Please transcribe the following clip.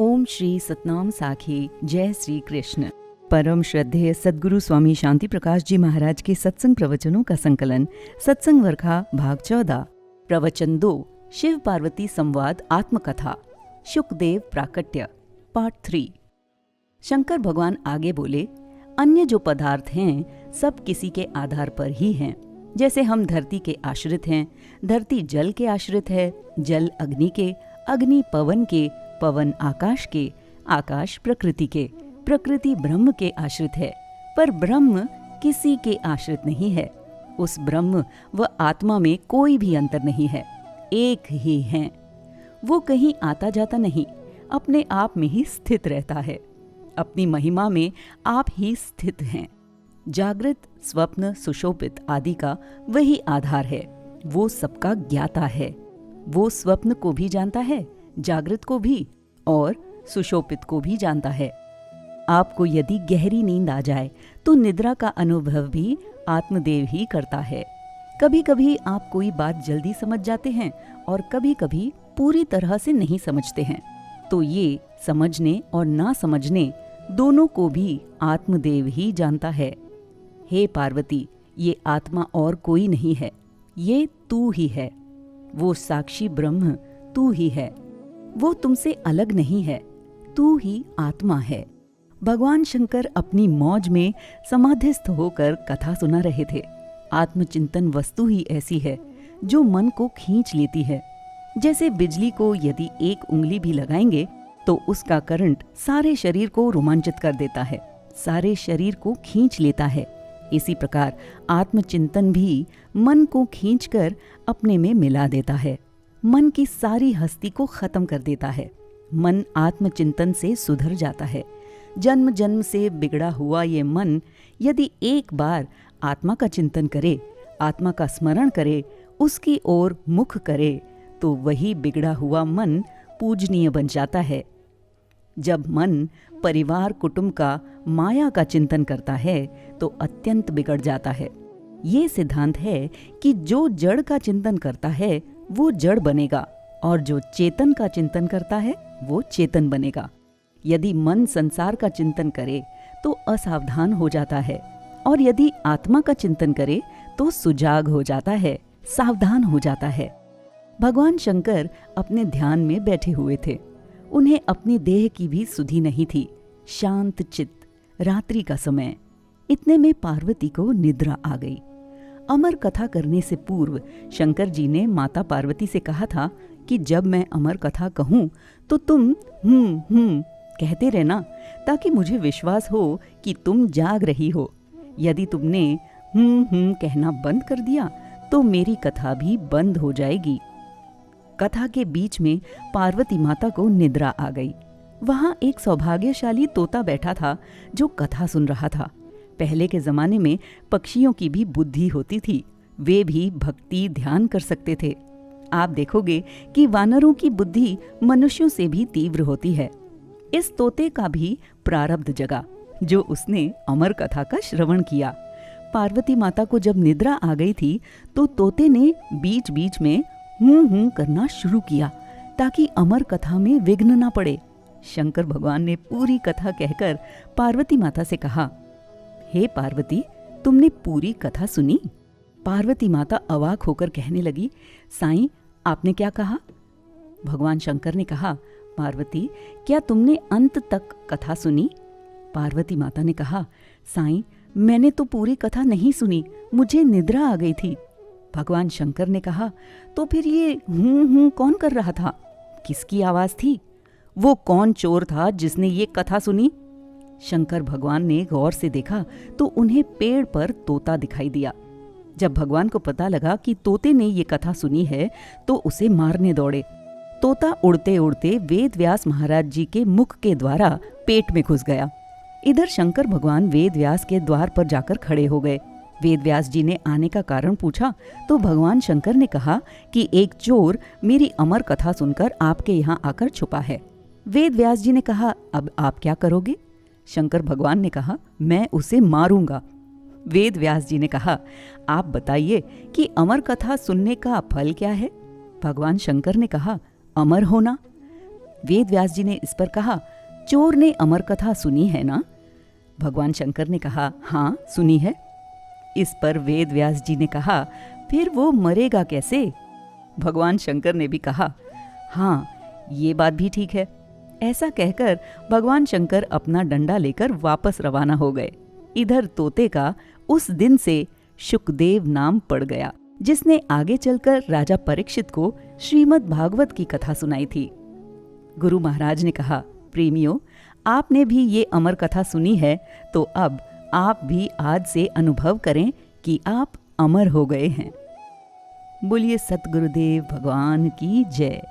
ओम श्री सतनाम साखी। जय श्री कृष्ण। परम श्रद्धेय सद्गुरु स्वामी शांति प्रकाश जी महाराज के सत्संग प्रवचनों का संकलन सत्संग वर्खा भाग 14। प्रवचन 2 शिव पार्वती संवाद आत्मकथा शुकदेव प्राकट्य पार्ट 3। शंकर भगवान आगे बोले, अन्य जो पदार्थ हैं सब किसी के आधार पर ही हैं। जैसे हम धरती के आश्रित हैं, धरती जल के आश्रित है, जल अग्नि के, अग्नि पवन के, पवन आकाश के, आकाश प्रकृति के, प्रकृति ब्रह्म के आश्रित है। पर ब्रह्म किसी के आश्रित नहीं है। उस ब्रह्म व आत्मा में कोई भी अंतर नहीं है, एक ही हैं। वो कहीं आता जाता नहीं, अपने आप में ही स्थित रहता है। अपनी महिमा में आप ही स्थित हैं। जागृत, स्वप्न, सुषोपित आदि का वही आधार है। वो सबका ज्ञाता है। वो स्वप्न को भी जानता है, जागृत को भी और सुषोपित को भी जानता है। आपको यदि गहरी नींद आ जाए तो निद्रा का अनुभव भी आत्मदेव ही करता है। कभी कभी आप कोई बात जल्दी समझ जाते हैं और कभी कभी पूरी तरह से नहीं समझते हैं। तो ये समझने और ना समझने दोनों को भी आत्मदेव ही जानता है। हे पार्वती, ये आत्मा और कोई नहीं है, ये तू ही है। वो साक्षी ब्रह्म तू ही है। वो तुमसे अलग नहीं है, तू ही आत्मा है। भगवान शंकर अपनी मौज में समाधिस्थ होकर कथा सुना रहे थे। आत्मचिंतन वस्तु ही ऐसी है जो मन को खींच लेती है। जैसे बिजली को यदि एक उंगली भी लगाएंगे तो उसका करंट सारे शरीर को रोमांचित कर देता है, सारे शरीर को खींच लेता है। इसी प्रकार आत्मचिंतन भी मन को खींचकर अपने में मिला देता है, मन की सारी हस्ती को खत्म कर देता है। मन आत्मचिंतन से सुधर जाता है। जन्म जन्म से बिगड़ा हुआ ये मन यदि एक बार आत्मा का चिंतन करे, आत्मा का स्मरण करे, उसकी ओर मुख करे, तो वही बिगड़ा हुआ मन पूजनीय बन जाता है। जब मन परिवार कुटुंब का, माया का चिंतन करता है तो अत्यंत बिगड़ जाता है। ये सिद्धांत है कि जो जड़ का चिंतन करता है वो जड़ बनेगा और जो चेतन का चिंतन करता है वो चेतन बनेगा। यदि मन संसार का चिंतन करे तो असावधान हो जाता है और यदि आत्मा का चिंतन करे तो सुजाग हो जाता है, सावधान हो जाता है। भगवान शंकर अपने ध्यान में बैठे हुए थे। उन्हें अपनी देह की भी सुधि नहीं थी। शांत चित्त, रात्रि का समय। इतने में पार्वती को निद्रा आ गई। अमर कथा करने से पूर्व शंकर जी ने माता पार्वती से कहा था कि जब मैं अमर कथा कहूँ तो तुम कहते रहना, ताकि मुझे विश्वास हो कि तुम जाग रही हो। यदि तुमने कहना बंद कर दिया तो मेरी कथा भी बंद हो जाएगी। कथा के बीच में पार्वती माता को निद्रा आ गई। वहां एक सौभाग्यशाली तोता बैठा था जो कथा सुन रहा था। पहले के जमाने में पक्षियों की भी बुद्धि होती थी, वे भी भक्ति ध्यान कर सकते थे। आप देखोगे कि वानरों की बुद्धि मनुष्यों से भी तीव्र होती है। इस तोते का भी प्रारब्ध जगा जो उसने अमर कथा का श्रवण किया। पार्वती माता को जब निद्रा आ गई थी तो तोते ने बीच बीच में करना शुरू किया ताकि अमर कथा में विघ्न न पड़े। शंकर भगवान ने पूरी कथा कहकर पार्वती माता से कहा, हे पार्वती, तुमने पूरी कथा सुनी? पार्वती माता अवाक होकर कहने लगी, साईं, आपने क्या कहा? भगवान शंकर ने कहा, पार्वती, क्या तुमने अंत तक कथा सुनी? पार्वती माता ने कहा, साईं, मैंने तो पूरी कथा नहीं सुनी, मुझे निद्रा आ गई थी। भगवान शंकर ने कहा, तो फिर ये कौन कर रहा था? किसकी आवाज थी? वो कौन चोर था जिसने ये कथा सुनी? शंकर भगवान ने गौर से देखा तो उन्हें पेड़ पर तोता दिखाई दिया। जब भगवान को पता लगा कि तोते ने ये कथा सुनी है तो उसे मारने दौड़े। तोता उड़ते उड़ते वेद व्यास महाराज जी के मुख के द्वारा पेट में घुस गया। इधर शंकर भगवान वेद व्यास के द्वार पर जाकर खड़े हो गए। वेद व्यास जी ने आने का कारण पूछा तो भगवान शंकर ने कहा कि एक चोर मेरी अमर कथा सुनकर आपके यहाँ आकर छुपा है। वेद व्यास जी ने कहा, अब आप क्या करोगे? शंकर भगवान ने कहा, मैं उसे मारूंगा। वेद व्यास जी ने कहा, आप बताइए कि अमर कथा सुनने का फल क्या है? भगवान शंकर ने कहा, अमर होना। वेद व्यास जी ने इस पर कहा, चोर ने अमर कथा सुनी है ना? भगवान शंकर ने कहा, हाँ सुनी है। इस पर वेद व्यास जी ने कहा, फिर वो मरेगा कैसे? भगवान शंकर ने भी कहा, हाँ ये बात भी ठीक है। ऐसा कहकर भगवान शंकर अपना डंडा लेकर वापस रवाना हो गए। इधर तोते का उस दिन से शुकदेव नाम पड़ गया, जिसने आगे चलकर राजा परीक्षित को श्रीमद् भागवत की कथा सुनाई थी। गुरु महाराज ने कहा, प्रेमियों, आपने भी ये अमर कथा सुनी है, तो अब आप भी आज से अनुभव करें कि आप अमर हो गए हैं। बोलिए सतगुरुदेव भगवान की जय।